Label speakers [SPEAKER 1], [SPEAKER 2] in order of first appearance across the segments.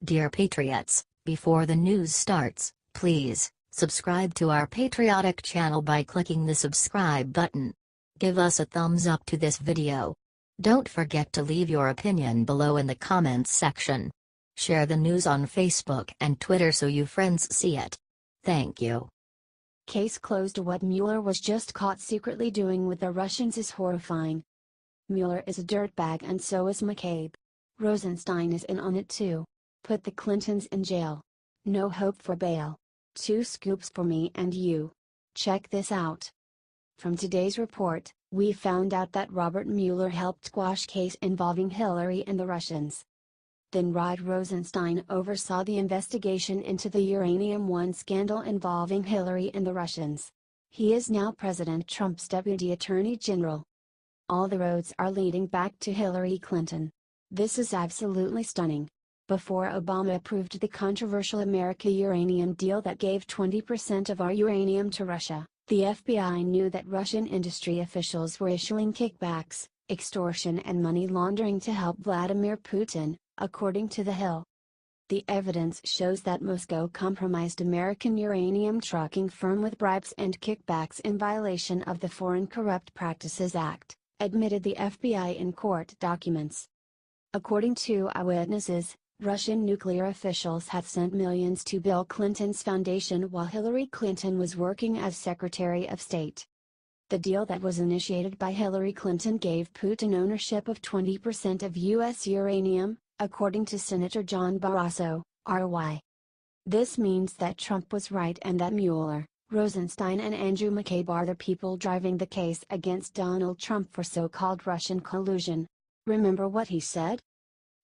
[SPEAKER 1] Dear Patriots, before the news starts, please subscribe to our patriotic channel by clicking the subscribe button. Give us a thumbs up to this video. Don't forget to leave your opinion below in the comments section. Share the news on Facebook and Twitter so you friends see it. Thank you.
[SPEAKER 2] Case closed. What Mueller was just caught secretly doing with the Russians is horrifying. Mueller is a dirtbag and so is McCabe. Rosenstein is in on it too. Put the Clintons in jail. No hope for bail. 2 scoops for me and you. Check this out. From today's report, we found out that Robert Mueller helped quash case involving Hillary and the Russians. Then Rod Rosenstein oversaw the investigation into the Uranium One scandal involving Hillary and the Russians. He is now President Trump's Deputy Attorney General. All the roads are leading back to Hillary Clinton. This is absolutely stunning. Before Obama approved the controversial America Uranium deal that gave 20% of our uranium to Russia, the FBI knew that Russian industry officials were issuing kickbacks, extortion and money laundering to help Vladimir Putin, according to The Hill. The evidence shows that Moscow compromised American uranium trucking firm with bribes and kickbacks in violation of the Foreign Corrupt Practices Act, admitted the FBI in court documents. According to eyewitnesses, Russian nuclear officials had sent millions to Bill Clinton's foundation while Hillary Clinton was working as Secretary of State. The deal that was initiated by Hillary Clinton gave Putin ownership of 20% of U.S. uranium, according to Senator John Barrasso, RY. This means that Trump was right and that Mueller, Rosenstein and Andrew McCabe are the people driving the case against Donald Trump for so-called Russian collusion. Remember what he said?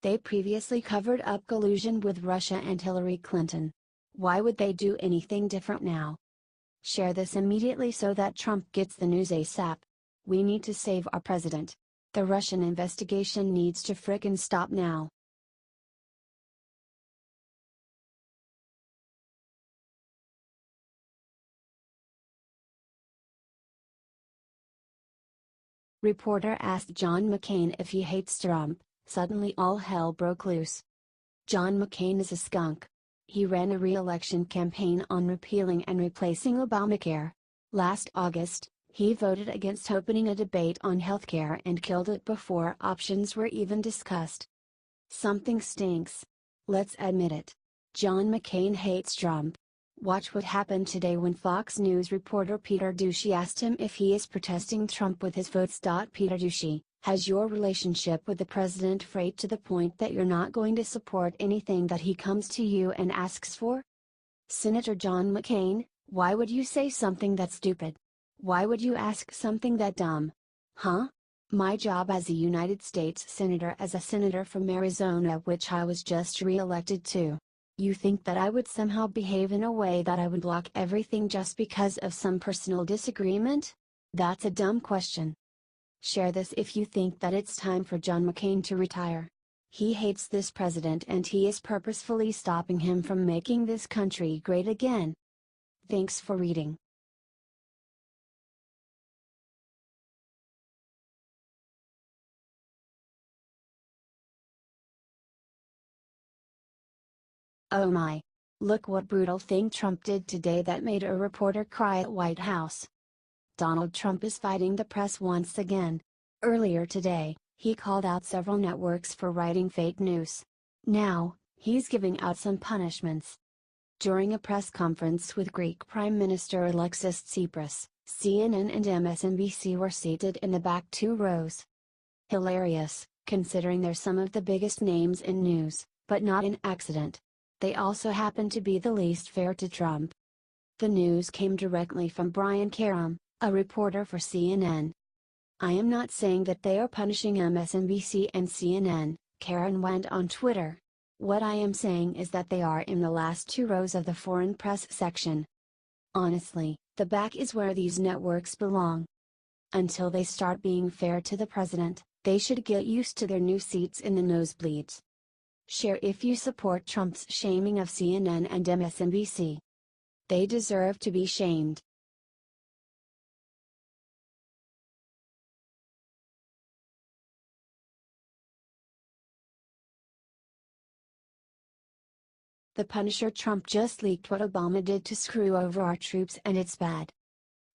[SPEAKER 2] They previously covered up collusion with Russia and Hillary Clinton. Why would they do anything different now? Share this immediately so that Trump gets the news ASAP. We need to save our president. The Russian investigation needs to frickin' stop now. Reporter asked John McCain if he hates Trump. Suddenly all hell broke loose. John McCain is a skunk. He ran a re-election campaign on repealing and replacing Obamacare. Last August, he voted against opening a debate on healthcare and killed it before options were even discussed. Something stinks. Let's admit it. John McCain hates Trump. Watch what happened today when Fox News reporter Peter Doocy asked him if he is protesting Trump with his votes. Peter Doocy, has your relationship with the president frayed to the point that you're not going to support anything that he comes to you and asks for? Senator John McCain, why would you say something that stupid? Why would you ask something that dumb? Huh? My job as a United States Senator, as a senator from Arizona, which I was just re-elected to. You think that I would somehow behave in a way that I would block everything just because of some personal disagreement? That's a dumb question. Share this if you think that it's time for John McCain to retire. He hates this president and he is purposefully stopping him from making this country great again. Thanks for reading. Oh my. Look what brutal thing Trump did today that made a reporter cry at White House. Donald Trump is fighting the press once again. Earlier today, he called out several networks for writing fake news. Now, he's giving out some punishments. During a press conference with Greek Prime Minister Alexis Tsipras, CNN and MSNBC were seated in the back 2 rows. Hilarious, considering they're some of the biggest names in news, but not an accident. They also happen to be the least fair to Trump. The news came directly from Brian Karem, a reporter for CNN. I am not saying that they are punishing MSNBC and CNN, Karen went on Twitter. What I am saying is that they are in the last 2 rows of the foreign press section. Honestly, the back is where these networks belong. Until they start being fair to the president, they should get used to their new seats in the nosebleeds. Share if you support Trump's shaming of CNN and MSNBC. They deserve to be shamed. The Punisher Trump just leaked what Obama did to screw over our troops and it's bad.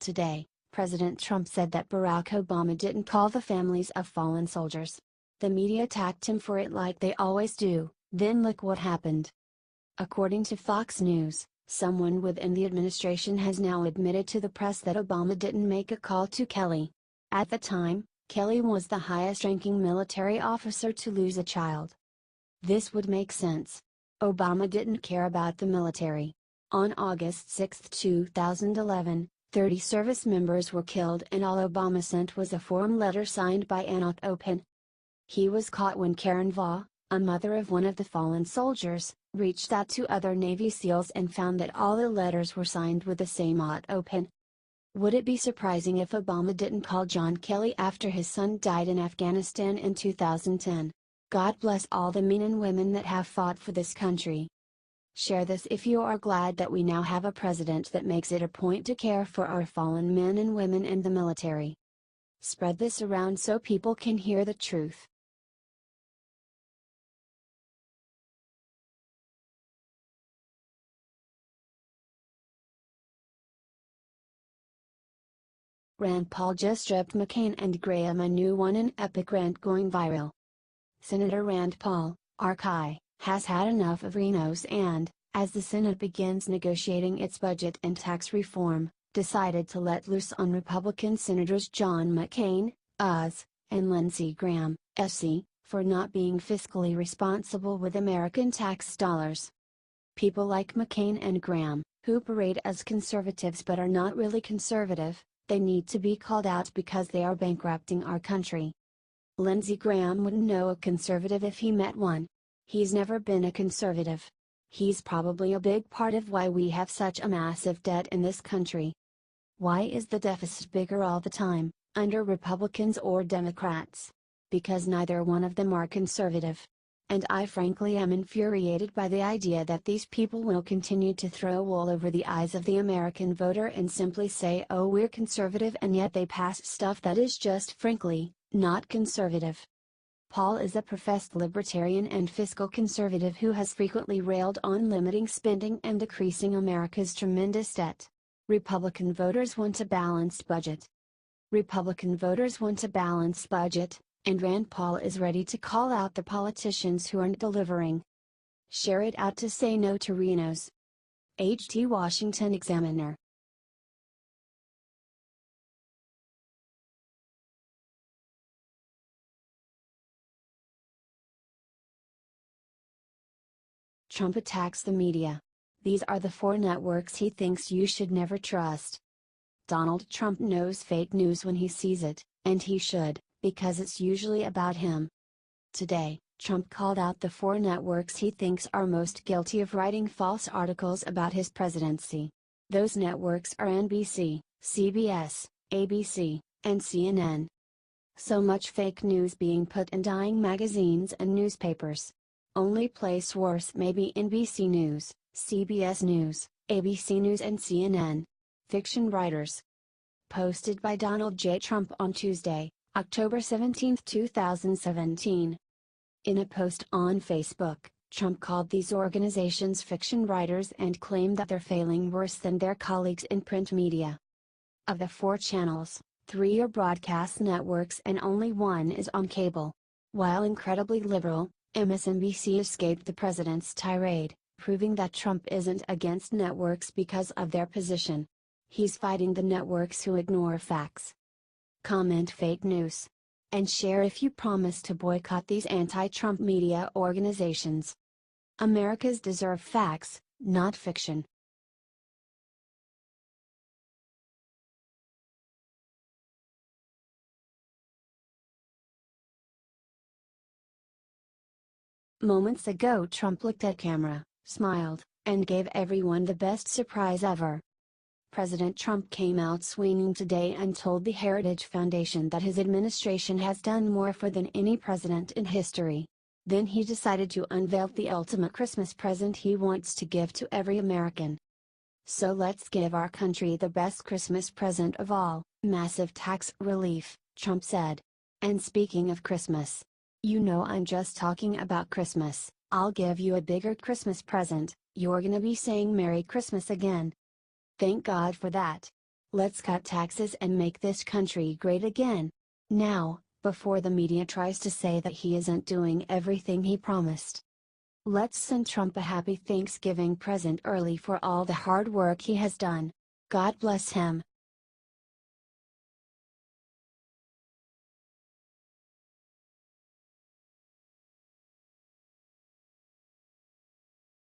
[SPEAKER 2] Today, President Trump said that Barack Obama didn't call the families of fallen soldiers. The media attacked him for it like they always do, then look what happened. According to Fox News, someone within the administration has now admitted to the press that Obama didn't make a call to Kelly. At the time, Kelly was the highest-ranking military officer to lose a child. This would make sense. Obama didn't care about the military. On August 6, 2011, 30 service members were killed and all Obama sent was a form letter signed by Anat Open. He was caught when Karen Vaugh, a mother of one of the fallen soldiers, reached out to other Navy SEALs and found that all the letters were signed with the same Anat Open. Would it be surprising if Obama didn't call John Kelly after his son died in Afghanistan in 2010? God bless all the men and women that have fought for this country. Share this if you are glad that we now have a president that makes it a point to care for our fallen men and women in the military. Spread this around so people can hear the truth. Rand Paul just stripped McCain and Graham a new one in epic rant going viral. Senator Rand Paul, RK, has had enough of Rhinos and, as the Senate begins negotiating its budget and tax reform, decided to let loose on Republican Senators John McCain, US, and Lindsey Graham, SC, for not being fiscally responsible with American tax dollars. People like McCain and Graham, who parade as conservatives but are not really conservative, they need to be called out because they are bankrupting our country. Lindsey Graham wouldn't know a conservative if he met one. He's never been a conservative. He's probably a big part of why we have such a massive debt in this country. Why is the deficit bigger all the time, under Republicans or Democrats? Because neither one of them are conservative. And I frankly am infuriated by the idea that these people will continue to throw wool over the eyes of the American voter and simply say, oh, we're conservative, and yet they pass stuff that is just frankly not conservative. Paul is a professed libertarian and fiscal conservative who has frequently railed on limiting spending and decreasing America's tremendous debt. Republican voters want a balanced budget. Republican voters want a balanced budget, and Rand Paul is ready to call out the politicians who aren't delivering. Share it out to say no to Rhinos. H.T. Washington Examiner. Trump attacks the media. These are the 4 networks he thinks you should never trust. Donald Trump knows fake news when he sees it, and he should, because it's usually about him. Today, Trump called out the 4 networks he thinks are most guilty of writing false articles about his presidency. Those networks are NBC, CBS, ABC, and CNN. So much fake news being put in dying magazines and newspapers. Only place worse may be NBC News, CBS News, ABC News and CNN. Fiction writers. Posted by Donald J. Trump on Tuesday, October 17, 2017. In a post on Facebook, Trump called these organizations fiction writers and claimed that they're failing worse than their colleagues in print media. Of the 4 channels, 3 are broadcast networks and only 1 is on cable. While incredibly liberal, MSNBC escaped the president's tirade, proving that Trump isn't against networks because of their position. He's fighting the networks who ignore facts. Comment fake news. And share if you promise to boycott these anti-Trump media organizations. Americans deserve facts, not fiction. Moments ago, Trump looked at camera, smiled, and gave everyone the best surprise ever. President Trump came out swinging today and told the Heritage Foundation that his administration has done more for than any president in history. Then he decided to unveil the ultimate Christmas present he wants to give to every American. So let's give our country the best Christmas present of all, massive tax relief, Trump said. And speaking of Christmas, you know I'm just talking about Christmas, I'll give you a bigger Christmas present, you're gonna be saying Merry Christmas again. Thank God for that. Let's cut taxes and make this country great again. Now, before the media tries to say that he isn't doing everything he promised. Let's send Trump a happy Thanksgiving present early for all the hard work he has done. God bless him.